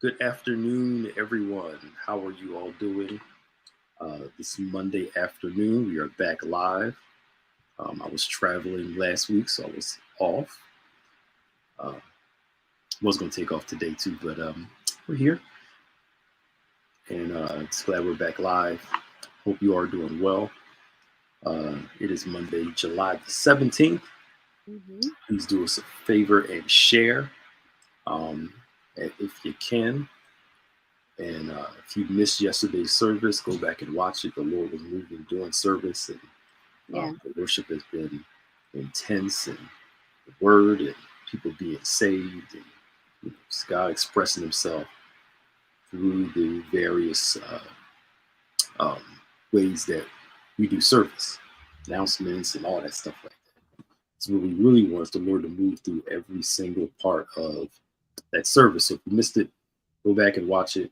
Good afternoon, everyone. How are you all doing? This Monday afternoon, we are back live. I was traveling last week, so I was off. Uh, was going to take off today too, but we're here, and it's glad we're back live. Hope you are doing well. It is Monday, July the 17th. Please do us a favor and share um, if you can. And if you missed yesterday's service, go back and watch it. The Lord was moving during service, and the worship has been intense, and the word, and people being saved, and just God expressing Himself through the various um, ways that we do service, announcements, and all that stuff like that. So what we really want is the Lord to move through every single part of that service. So if you missed it, go back and watch it.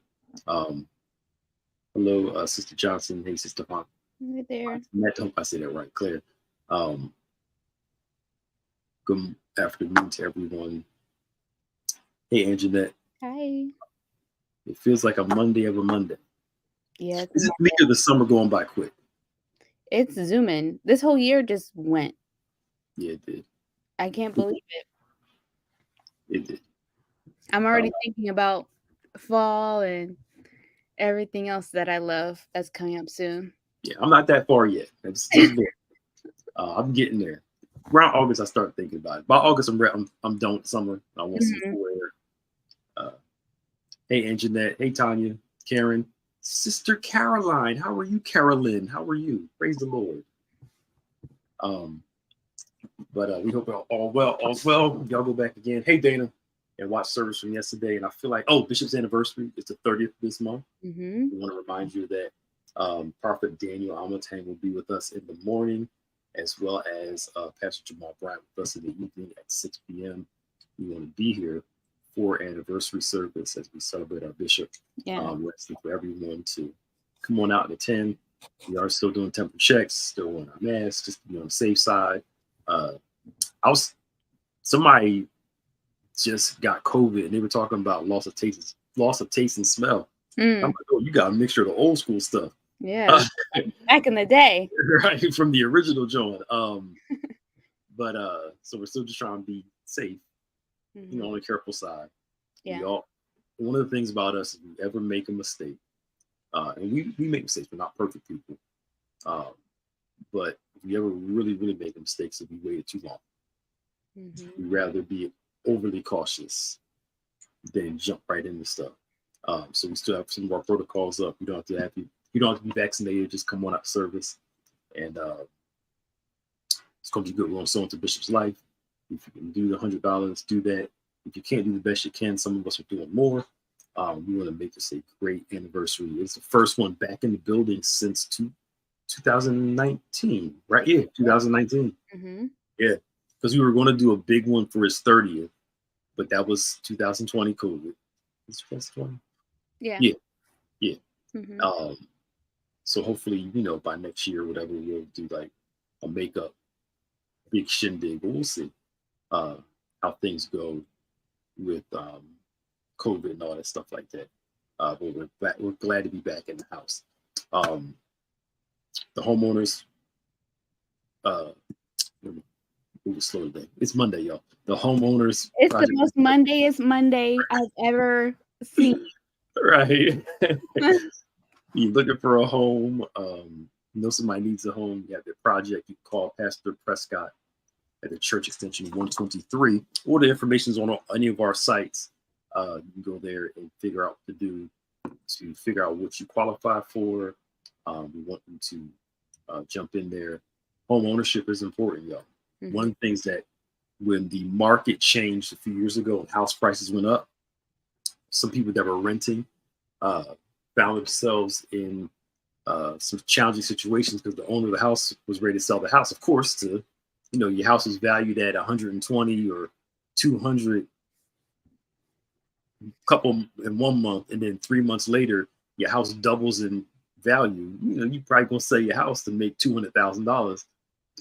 Hello, Sister Johnson. Hey, Sister Font. Right there. I hope I said that right, Claire. Good afternoon to everyone. Hey, Anjanette. Hi. It feels like a Monday of a Monday. Yeah. Is it me or the summer going by quick? It's zooming. This whole year just went. Yeah, it did. I can't believe it. It did. I'm already thinking about fall and everything else that I love that's coming up soon. Yeah, I'm not that far yet. I'm still there. I'm getting there. Around August, I start thinking about it. By August, I'm done with summer. I want some cool air. Hey, Anjanette. Hey, Tanya. Karen. Sister Caroline. How are you, Carolyn? How are you? Praise the Lord. But we hope all well. All's well. Y'all go back again. Hey, Dana. And watch service from yesterday. And I feel like, Bishop's anniversary. It's the 30th this month. We want to remind you that Prophet Daniel Amatang will be with us in the morning, as well as Pastor Jamal Bryant with us in the evening at 6 p.m. We want to be here for anniversary service as we celebrate our bishop. We're asking for everyone to come on out and attend. We are still doing temperature checks, still wearing our masks, just to be on the safe side. Somebody just got COVID, and they were talking about loss of taste and smell. I'm like, you got a mixture of the old school stuff. Yeah, back in the day, right, from the original joint. But so we're still just trying to be safe, on the careful side. Yeah. One of the things about us is we ever make a mistake, and we make mistakes. We're not perfect people, but if we ever really make a mistake, so we waited too long. We'd rather be overly cautious than jump right into stuff. So we still have some of our protocols up. You don't have to be vaccinated. Just come on out service, and it's going to be good. We want to sow into Bishop's life. If you can do the $100, do that. If you can't do the best you can, some of us are doing more. We want to make this a great anniversary. It's the first one back in the building since 2019, right? Yeah, 2019. Yeah, because we were going to do a big one for his 30th, but that was 2020 COVID. It's 2020. Yeah. So hopefully, by next year, whatever, we'll do like a makeup big shindig. But we'll see how things go with COVID and all that stuff like that. But we're glad to be back in the house. The homeowners, move slow today. It's Monday, y'all. The homeowners. It's the most Mondayest Monday I've ever seen. Right. You're looking for a home. Somebody needs a home. You have their project. You call Pastor Prescott at the Church Extension 123. All the information is on any of our sites. You can go there and figure out what to do to figure out what you qualify for. We want you to jump in there. Home ownership is important, y'all. One of the things that when the market changed a few years ago and house prices went up, some people that were renting found themselves in some challenging situations because the owner of the house was ready to sell the house. Of course, to your house is valued at 120 or 200 couple in 1 month, and then 3 months later your house doubles in value. You probably gonna sell your house to make $200,000,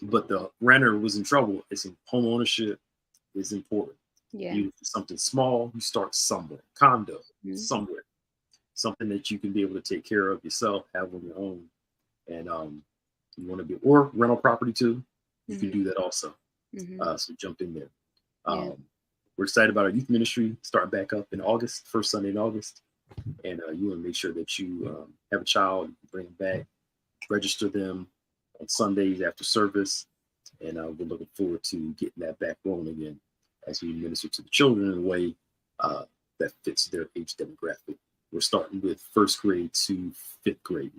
but the renter was in trouble. Home ownership is important. Yeah. Even if it's something small, you start somewhere. Condo, Mhm. somewhere. Something that you can be able to take care of yourself, have on your own. And you want to be, or rental property too. You can Mhm. do that also. Mhm. So jump in there. Yeah. We're excited about our youth ministry starting back up in August, first Sunday in August. And you want to make sure that you have a child, bring them back, register them on Sundays after service. And we're looking forward to getting that back rolling again as we minister to the children in a way uh, that fits their age demographic. We're starting with first grade to fifth grade.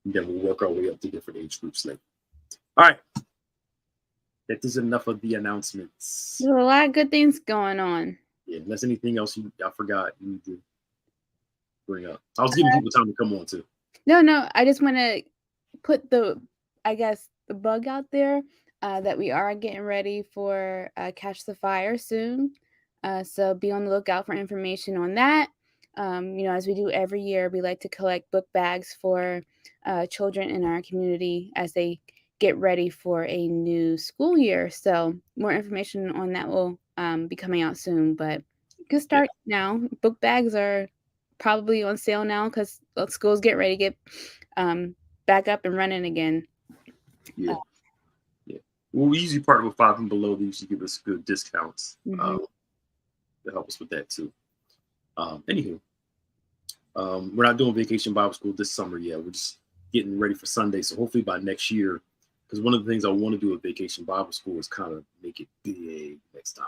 And then we'll work our way up to different age groups later. All right. That is enough of the announcements. There's a lot of good things going on. Yeah, unless anything else I forgot you need to bring up. I was giving people time to come on too. No, I just want to put I guess, the bug out there that we are getting ready for Catch the Fire soon. So be on the lookout for information on that. As we do every year, we like to collect book bags for children in our community as they get ready for a new school year. So more information on that will be coming out soon, but you can Yeah, start now. Book bags are probably on sale now because schools get ready to get um, back up and running again. yeah, yeah. Well, we usually partner with Five and Below. They usually give us good discounts Mhm. to help us with that too. Anywho, we're not doing Vacation Bible School this summer yet. We're just getting ready for Sunday. So hopefully by next year, because one of the things I want to do at Vacation Bible School is kind of make it big next time.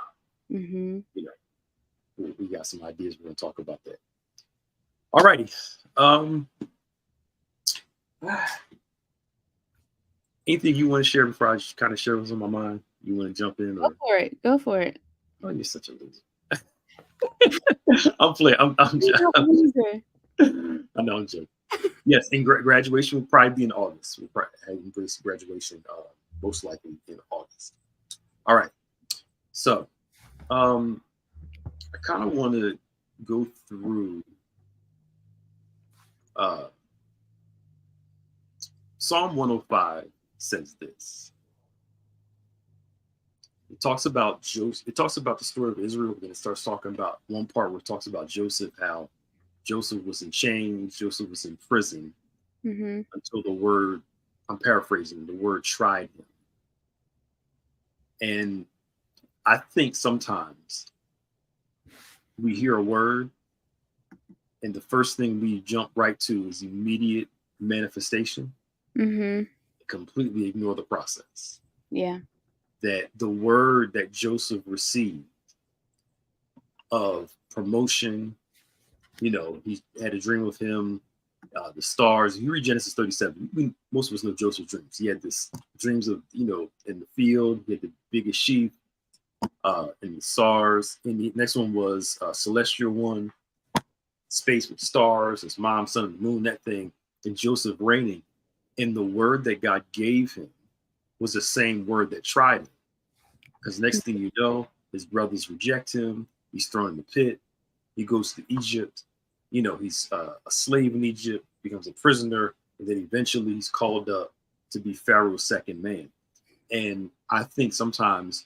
Mhm. You know, we got some ideas. We're going to talk about that. All righty. Anything you want to share before I just kind of share what's on my mind? You want to jump in Go or? for it. Go for it. Oh, you're such a loser. I'm playing. I'm You're a loser. I know I'm joking. Yes, and graduation will probably be in August. We'll probably have embrace graduation most likely in August. All right. So I kind of want to go through uh, Psalm 105 says this. It talks about Joseph. It talks about the story of Israel, but then it starts talking about one part where it talks about Joseph, how Joseph was in chains, Joseph was in prison Mhm. until the word, I'm paraphrasing, the word tried him. And I think sometimes we hear a word and the first thing we jump right to is immediate manifestation, Mhm. completely ignore the process. Yeah. That the word that Joseph received of promotion, he had a dream of him, the stars. You read Genesis 37. Most of us know Joseph's dreams. He had this dreams of, in the field, he had the biggest sheep, and the stars. And the next one was celestial one, space with stars, his mom, sun, and the moon, that thing, and Joseph reigning. And the word that God gave him was the same word that tried him. Because next thing you know, his brothers reject him. He's thrown in the pit. He goes to Egypt. He's a slave in Egypt, becomes a prisoner, and then eventually he's called up to be Pharaoh's second man. And I think sometimes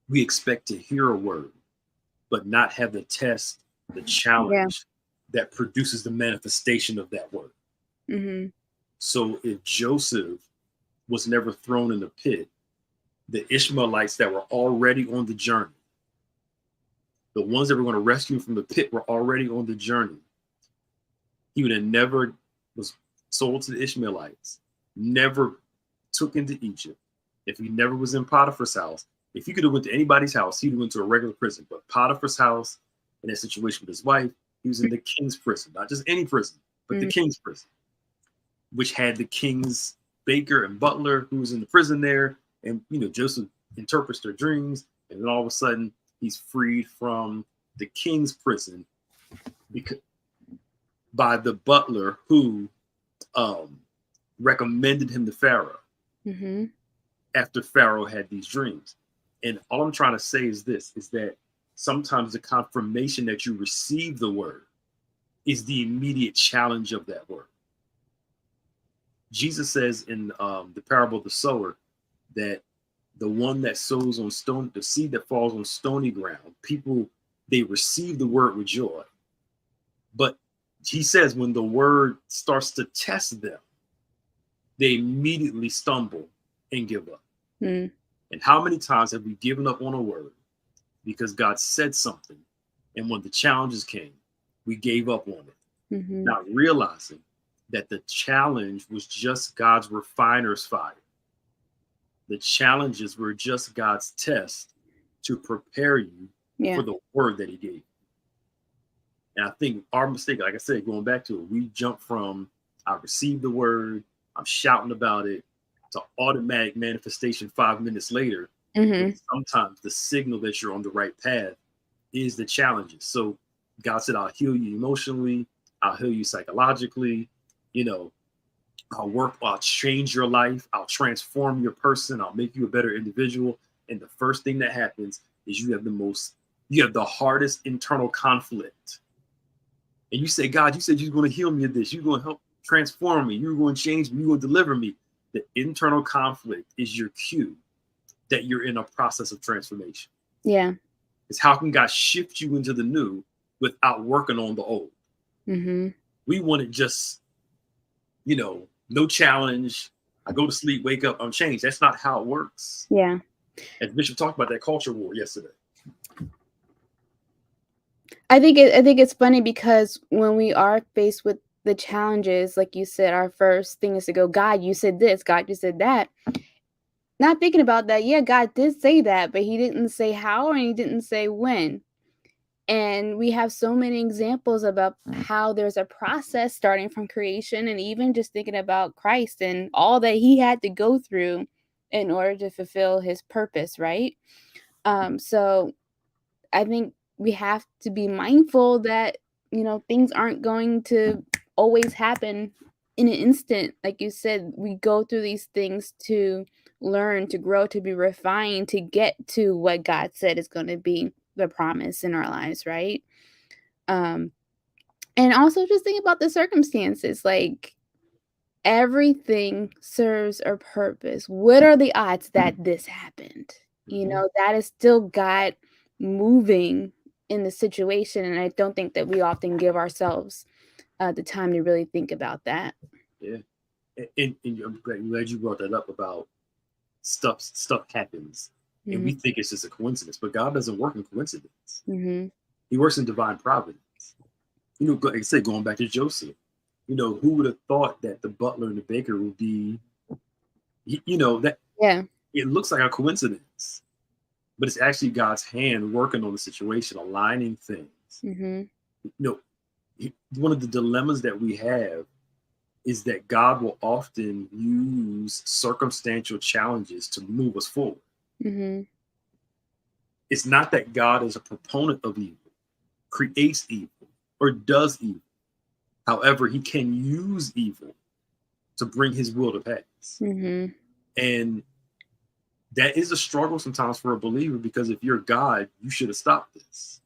we expect to hear a word, but not have the test, the Yeah. challenge that produces the manifestation of that word. Mhm. So if Joseph was never thrown in the pit, the Ishmaelites that were already on the journey, the ones that were going to rescue him from the pit were already on the journey. He would have never was sold to the Ishmaelites, never took into Egypt. If he never was in Potiphar's house, if he could have went to anybody's house, he'd have went to a regular prison. But Potiphar's house, in that situation with his wife, he was in the king's prison, not just any prison, but the Mhm. king's prison, which had the king's baker and butler who was in the prison there. And Joseph interprets their dreams, and then all of a sudden he's freed from the king's prison because by the butler who um, recommended him to Pharaoh Mhm. after Pharaoh had these dreams. And all I'm trying to say is this, is that sometimes the confirmation that you receive the word is the immediate challenge of that word. Jesus says in the parable of the sower that The one that sows on stone, the seed that falls on stony ground, people, they receive the word with joy. But he says when the word starts to test them, they immediately stumble and give up. Mm. And how many times have we given up on a word because God said something, and when the challenges came, we gave up on it, Mm-hmm. not realizing that the challenge was just God's refiner's fire. The challenges were just God's test to prepare you for the word that he gave. And I think our mistake, like I said, going back to it, we jump from I received the word, I'm shouting about it, to automatic manifestation 5 minutes later. Mm-hmm. Sometimes the signal that you're on the right path is the challenges. So God said, I'll heal you emotionally, I'll heal you psychologically, I'll change your life, I'll transform your person, I'll make you a better individual. And the first thing that happens is you have the hardest internal conflict. And you say, God, you said you're going to heal me of this, you're going to help transform me, you're going to change me, you're going to deliver me. The internal conflict is your cue that you're in a process of transformation. Yeah. It's how can God shift you into the new without working on the old? Mm-hmm. We want it just, no challenge. I go to sleep, wake up, I'm changed. That's not how it works. Yeah. As Bishop talked about that culture war yesterday. I think it's funny because when we are faced with the challenges, like you said, our first thing is to go, God, you said this, God, you said that. Not thinking about that, yeah, God did say that, but he didn't say how and he didn't say when. And we have so many examples about how there's a process starting from creation, and even just thinking about Christ and all that he had to go through in order to fulfill his purpose, right? So I think we have to be mindful that, things aren't going to always happen in an instant. Like you said, we go through these things to learn, to grow, to be refined, to get to what God said is going to be the promise in our lives, right? And also just think about the circumstances. Like, everything serves a purpose. What are the odds that this happened? That is still God moving in the situation, and I don't think that we often give ourselves the time to really think about that. Yeah, and I'm glad you brought that up about stuff happens, and we think it's just a coincidence, but God doesn't work in coincidence. Mm-hmm. He works in divine providence. Like I said, going back to Joseph, who would have thought that the butler and the baker would be, that it looks like a coincidence, but it's actually God's hand working on the situation, aligning things. Mm-hmm. One of the dilemmas that we have is that God will often use circumstantial challenges to move us forward. Mm-hmm. It's not that God is a proponent of evil, creates evil, or does evil. However, he can use evil to bring his will to pass. Mm-hmm. And that is a struggle sometimes for a believer, because if you're God, you should have stopped this.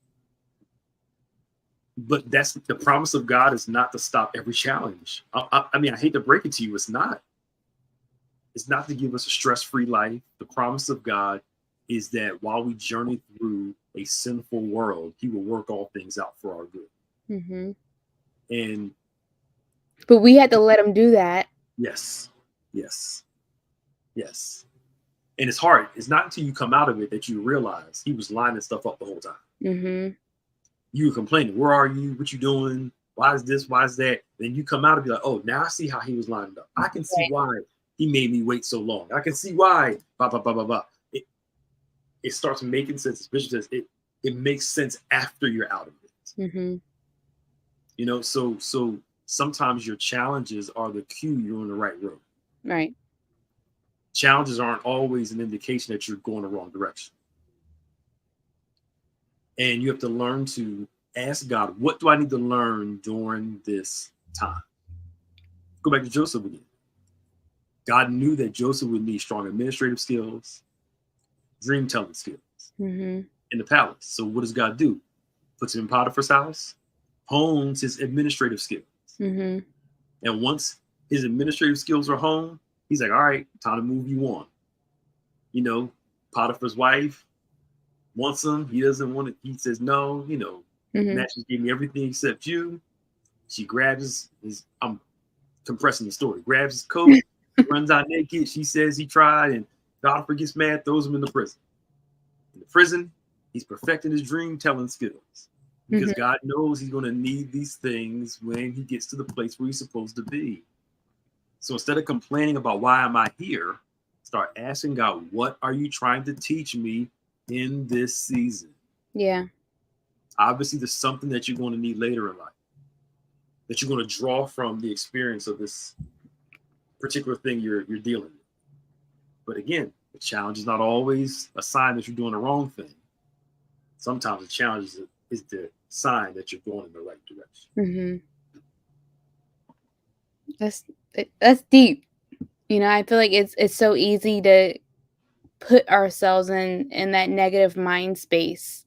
But that's the promise of God, is not to stop every challenge. I hate to break it to you, it's not. It's not to give us a stress-free life. The promise of God is that while we journey through a sinful world, he will work all things out for our good. Mm-hmm. But we had to let him do that. Yes. And it's hard. It's not until you come out of it that you realize he was lining stuff up the whole time. Mm-hmm. You were complaining, where are you? What you doing? Why is this? Why is that? Then you come out and be like, oh, now I see how he was lining up. I can see why he made me wait so long. I can see why. Blah, blah, blah, blah, blah. It starts making sense. As Bishop says, it makes sense after you're out of it. Mm-hmm. So sometimes your challenges are the cue you're on the right road. Right. Challenges aren't always an indication that you're going the wrong direction. And you have to learn to ask God, what do I need to learn during this time? Go back to Joseph again. God knew that Joseph would need strong administrative skills, dream telling skills in the palace. So what does God do? Puts him in Potiphar's house, hones his administrative skills. Mm-hmm. And once his administrative skills are honed, he's like, all right, time to move you on. Potiphar's wife wants him. He doesn't want it. He says no. Matches gave me everything except you. She grabs his. I'm compressing the story. Grabs his coat, runs out naked. She says he tried, and Potiphar gets mad, throws him in the prison. In the prison, he's perfecting his dream telling skills because God knows he's going to need these things when he gets to the place where he's supposed to be. So instead of complaining about why am I here, start asking God, what are you trying to teach me in this season? Yeah. Obviously, there's something that you're going to need later in life, that you're going to draw from the experience of this particular thing you're dealing with. But again, the challenge is not always a sign that you're doing the wrong thing. Sometimes the challenge is the sign that you're going in the right direction. That's deep. I feel like it's so easy to put ourselves in that negative mind space.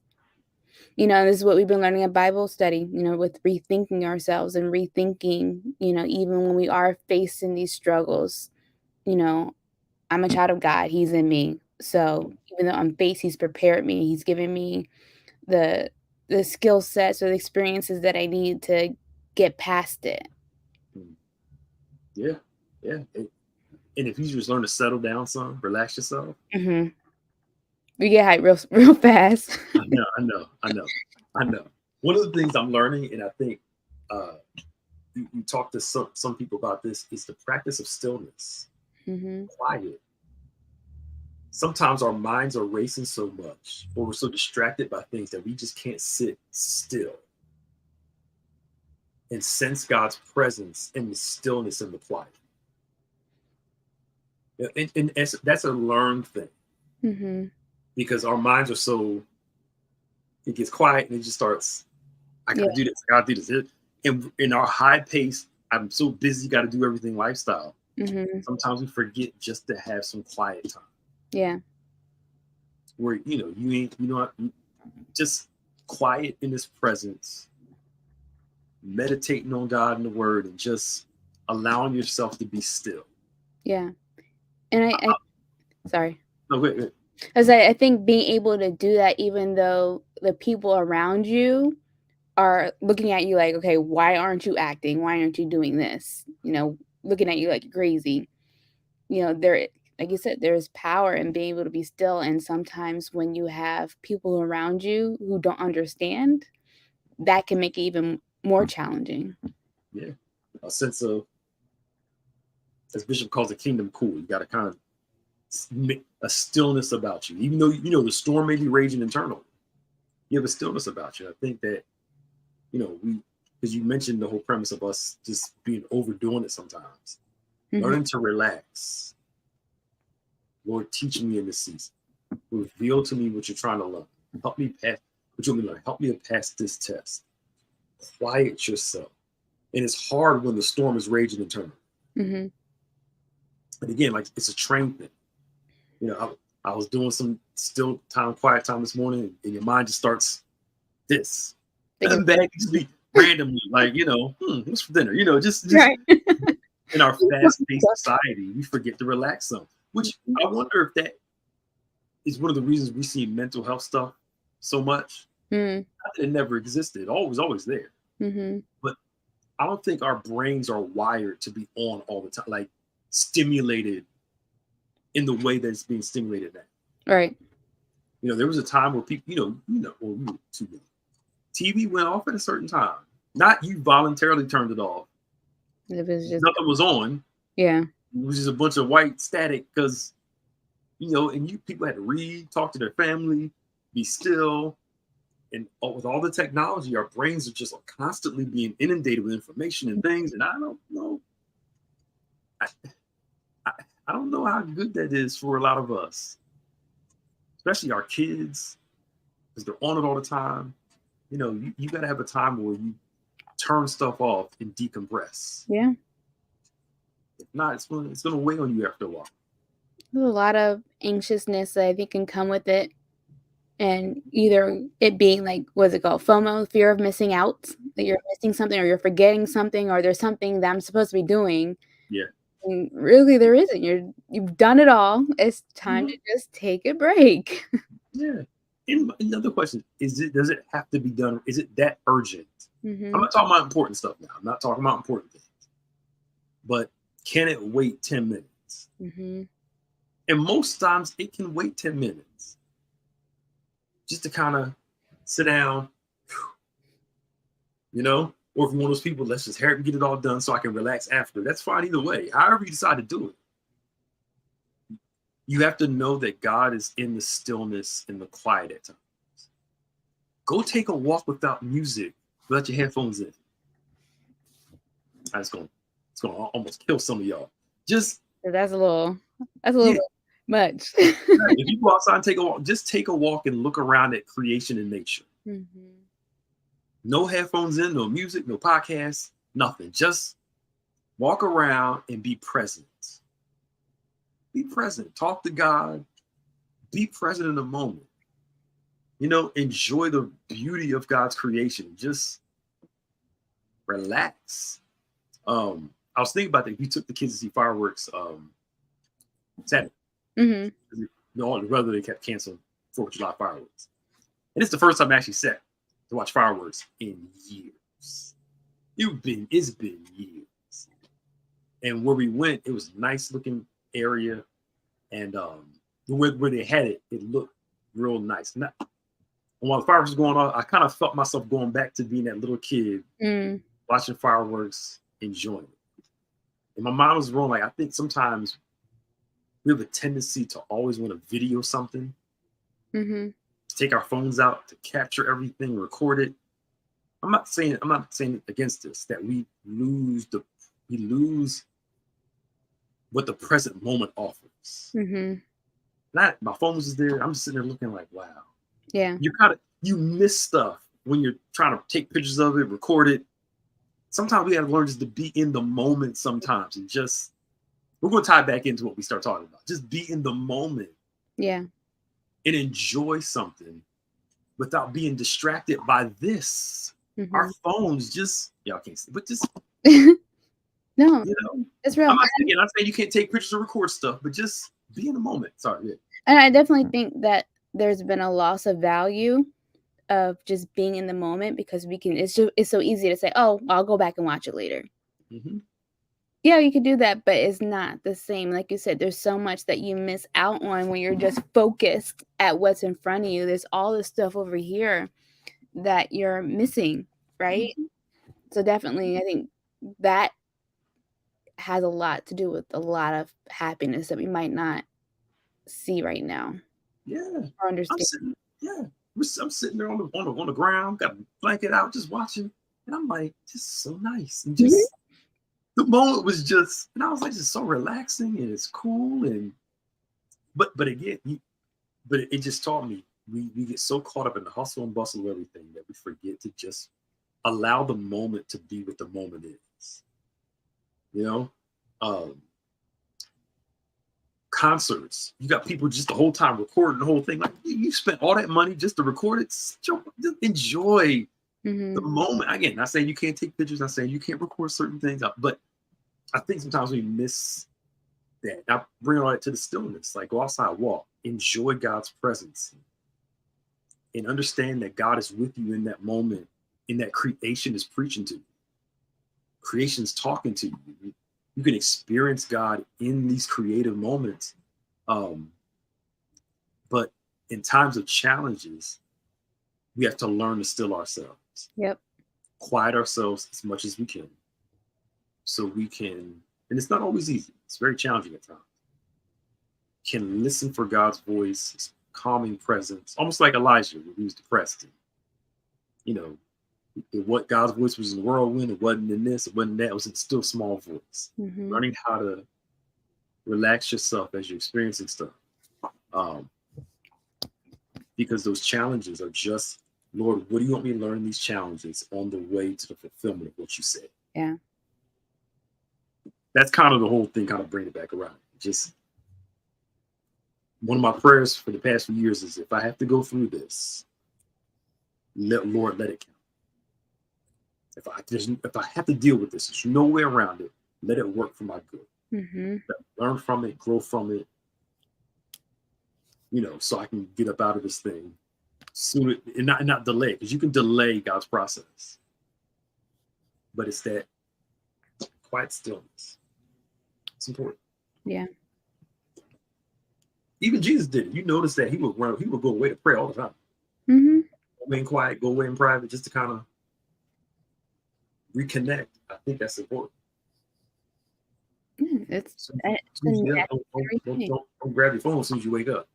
This is what we've been learning at Bible study, with rethinking ourselves and rethinking, even when we are facing these struggles, I'm a child of God. He's in me. So even though I'm faced, he's prepared me. He's given me the skill sets or the experiences that I need to get past it. Yeah. And if you just learn to settle down some, relax yourself. We get hyped real fast. I know. One of the things I'm learning, and I think you talk to some people about this, is the practice of stillness. Quiet. Sometimes our minds are racing so much, or we're so distracted by things that we just can't sit still and sense God's presence in the stillness and the quiet. And that's a learned thing. Because our minds are so, it gets quiet and it just starts, I gotta do this. And in our high pace, I'm so busy, gotta do everything lifestyle. Sometimes we forget just to have some quiet time. Yeah. Where, just quiet in his presence, meditating on God and the word, and just allowing yourself to be still. Yeah. And I sorry. No, wait. Because I think being able to do that, even though the people around you are looking at you like, okay, why aren't you acting? Why aren't you doing this? Looking at you like crazy. There, like you said, there's power in being able to be still. And sometimes when you have people around you who don't understand, that can make it even more challenging. Yeah. A sense of, as Bishop calls it, kingdom cool. You got to kind of a stillness about you, even though the storm may be raging internally. You have a stillness about you. I think that because you mentioned the whole premise of us just being overdoing it sometimes. Learning to relax. Lord, teach me in this season. Reveal to me what you're trying to learn. Help me pass what you want me to learn. Help me to pass this test. Quiet yourself. And it's hard when the storm is raging internally. And again, like, it's a train thing. I was doing some still time, quiet time this morning, and your mind just starts this. And that just be randomly, like, what's for dinner? Just right. In our fast-paced society, we forget to relax some. Which I wonder if that is one of the reasons we see mental health stuff so much. Not that it never existed. It was always there. But I don't think our brains are wired to be on all the time, like stimulated in the way that it's being stimulated now. Right. There was a time where people, TV went off at a certain time. Not you voluntarily turned it off. It was just nothing was on. Yeah. It was just a bunch of white static because, and people had to read, talk to their family, be still. And with all the technology, our brains are just constantly being inundated with information and things. And I don't know. I don't know how good that is for a lot of us, especially our kids, because they're on it all the time. You got to have a time where you turn stuff off and decompress. Yeah. If not, it's going to weigh on you after a while. There's a lot of anxiousness that I think can come with it. And either it being like, what's it called? FOMO, fear of missing out, that you're missing something or you're forgetting something or there's something that I'm supposed to be doing. Yeah. And really, there isn't. You've done it all. It's time to Mhm. just take a break. Yeah. And another question is: does it have to be done? Is it that urgent? I'm Mhm, not talking about important stuff now. I'm not talking about important things, but can it wait 10 minutes? mhm. And most times, it can wait 10 minutes just to kind of sit down, you know. Or if you're one of those people, let's just hurry up and get it all done so I can relax after. That's fine either way. However you decide to do it, you have to know that God is in the stillness and the quiet at times. Go take a walk without music, without your headphones in. That's going, it's going to almost kill some of y'all. Just So that's a little yeah, bit much. if you go outside and take a walk, just take a walk and look around at creation and nature. Mhm, No headphones in, no music, no podcasts, nothing. Just walk around and be present. Be present. Talk to God. Be present in the moment. Enjoy the beauty of God's creation. Just relax. I was thinking about that. If you took the kids to see fireworks Saturday, mhm. all the weather they kept canceling 4th of July fireworks. And it's the first time I actually sat to watch fireworks in years. It's been years. And where we went, it was a nice looking area. And where they had it, it looked real nice. And while the fireworks was going on, I kind of felt myself going back to being that little kid Mm, watching fireworks, enjoying it. And my mind was wrong. Like, I think sometimes we have a tendency to always want to video something, mhm. to take our phones out, to capture everything, record it. I'm not saying against this that we lose what the present moment offers. Mhm. Not my phone was just there. I'm just sitting there looking like, wow. Yeah. You miss stuff when you're trying to take pictures of it, record it. Sometimes we have to learn just to be in the moment sometimes and just we're going to tie back into what we start talking about. Just be in the moment Yeah. and enjoy something without being distracted by this. Our Mhm. phones just y'all can't see, but just No, you know, it's real. I'm not saying you can't take pictures or record stuff, but just be in the moment. Sorry, yeah. And I definitely think that there's been a loss of value of just being in the moment because it's so easy to say, "Oh, I'll go back and watch it later." Hmm. Yeah, you could do that, but it's not the same. Like you said, there's so much that you miss out on when you're just focused at what's in front of you. There's all this stuff over here that you're missing, right? So definitely, I think that has a lot to do with a lot of happiness that we might not see right now Yeah, or I'm understand. sitting. Yeah, I'm sitting there on the ground, got a blanket out, just watching, and I'm like, just so nice, and Mhm. just the moment was just, and I was like, just so relaxing, and it's cool, and but again, it just taught me we get so caught up in the hustle and bustle of everything that we forget to just allow the moment to be what the moment is. You know, um, concerts. You got people just the whole time recording the whole thing. Like you spent all that money just to record it. Just enjoy the Mhm. moment. Again, not saying you can't take pictures. Not saying you can't record certain things. But I think sometimes we miss that. Now bring all that to the stillness. Like go outside, walk, enjoy God's presence, and understand that God is with you in that moment. In that creation is preaching to you. Creation's talking to you. You can experience God in these creative moments. Um, but in times of challenges, we have to learn to still ourselves, Yep. quiet ourselves as much as we can, so we can, and it's not always easy, it's very challenging at times, can listen for God's voice, his calming presence, almost like Elijah when he was depressed. And, you know, what God's voice was in the whirlwind, it wasn't in this, it wasn't that, it was in still small voice. Mhm. Learning how to relax yourself as you're experiencing stuff. Um, because those challenges are just, Lord, what do you want me to learn these challenges on the way to the fulfillment of what you said? Yeah. That's kind of the whole thing, kind of bring it back around. Just one of my prayers for the past few years is if I have to go through this, let it count. If I have to deal with this, there's no way around it. Let it work for my good. Mm-hmm. Learn from it, grow from it, so I can get up out of this thing sooner and not delay, because you can delay God's process. But it's that quiet stillness. It's important. Yeah. Even Jesus did it. You notice that he would go away to pray all the time. Mm-hmm. Go away in quiet, go away in private, just to kind of reconnect. I think that's important. It's don't grab your phone as soon as you wake up.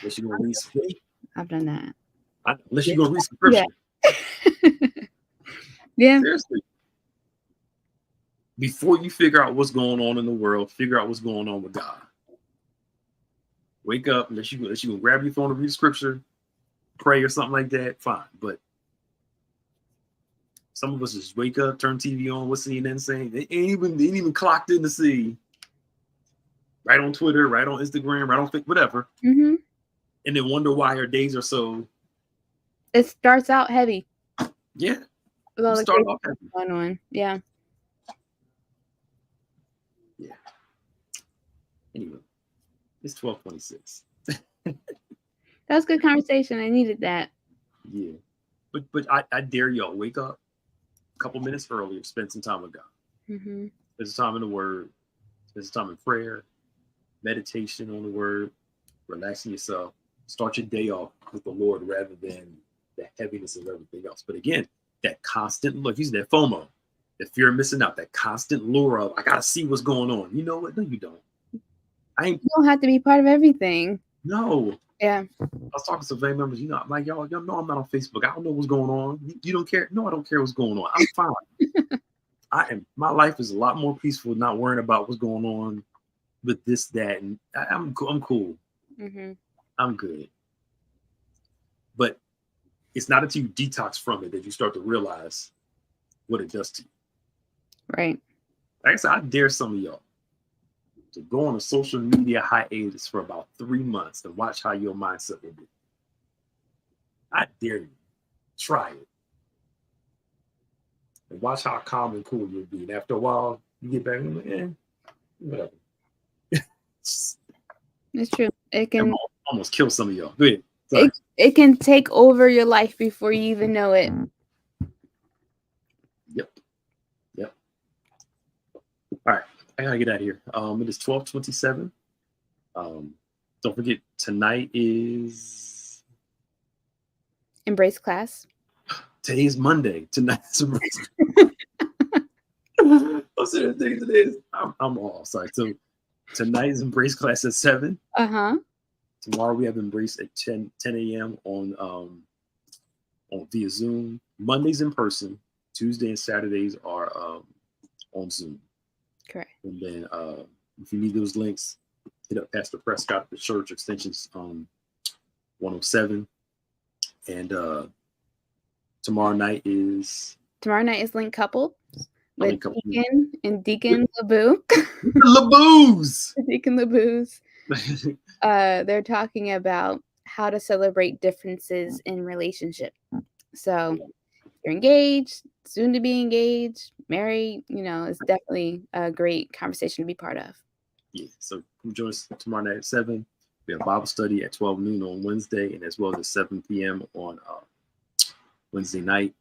Unless you're gonna read some. I've done that. Unless you're gonna read some scripture. Yeah. Seriously. Before you figure out what's going on in the world, figure out what's going on with God. Wake up, unless you can grab your phone and read scripture, pray or something like that, fine. But some of us just wake up, turn TV on, what's CNN saying? They ain't even clocked in to see. Right on Twitter, right on Instagram, right on Facebook, whatever. Mm-hmm. And then wonder why our days are so. It starts out heavy. Yeah. With all the going on. Yeah. Yeah. Anyway, it's 12:26. That was good conversation. I needed that. Yeah. But I dare y'all, wake up a couple minutes earlier, spend some time with God. Mm-hmm. Spend some time in the Word, spend some time in prayer, meditation on the Word, relaxing yourself. Start your day off with the Lord rather than the heaviness of everything else. But again, that constant look, using that FOMO, the fear of missing out, that constant lure of, I gotta see what's going on. You know what? No, you don't. You don't have to be part of everything. No. Yeah. I was talking to some family members, I'm like, y'all know I'm not on Facebook. I don't know what's going on. You don't care? No, I don't care what's going on. I'm fine. My life is a lot more peaceful, not worrying about what's going on with this, that, and I'm cool. Mm-hmm. I'm good. But it's not until you detox from it that you start to realize what it does to you. Right. Like I said, I dare some of y'all to go on a social media hiatus for about 3 months and watch how your mindset will be. I dare you. Try it. And watch how calm and cool you'll be. And after a while, you get back and you're like, whatever. It's true. It can almost kill some of y'all. Go ahead. It can take over your life before you even know it. Yep. All right. I gotta get out of here. It is 12:27. Don't forget, tonight is Embrace class. Today's Monday. Tonight's Embrace. I'm off. Sorry. So tonight is Embrace class at 7. Tomorrow we have Embrace at 10 a.m. on via Zoom. Mondays in person. Tuesday and Saturdays are on Zoom. Correct. And then if you need those links, hit up Pastor Prescott at the church, extensions 107. And tomorrow night is Link Couple with Deacon and Deacon LeBoo. LeBoo's. Deacon LeBoo's. They're talking about how to celebrate differences in relationship. So you're engaged, soon to be engaged, married, it's definitely a great conversation to be part of. Yeah, so come join us tomorrow night at 7. We have Bible study at 12 noon on Wednesday, and as well as at 7 p.m. on Wednesday night.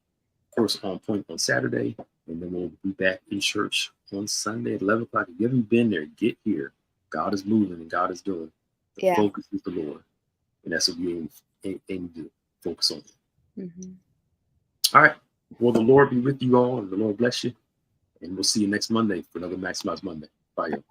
Of course, on point on Saturday, and then we'll be back in church on Sunday at 11 o'clock. If you haven't been there, get here. God is moving and God is doing. The focus is the Lord, and that's what we aim to do. Focus on it. Mm-hmm. All right. Well, the Lord be with you all, and the Lord bless you. And we'll see you next Monday for another Maximize Monday. Bye, y'all.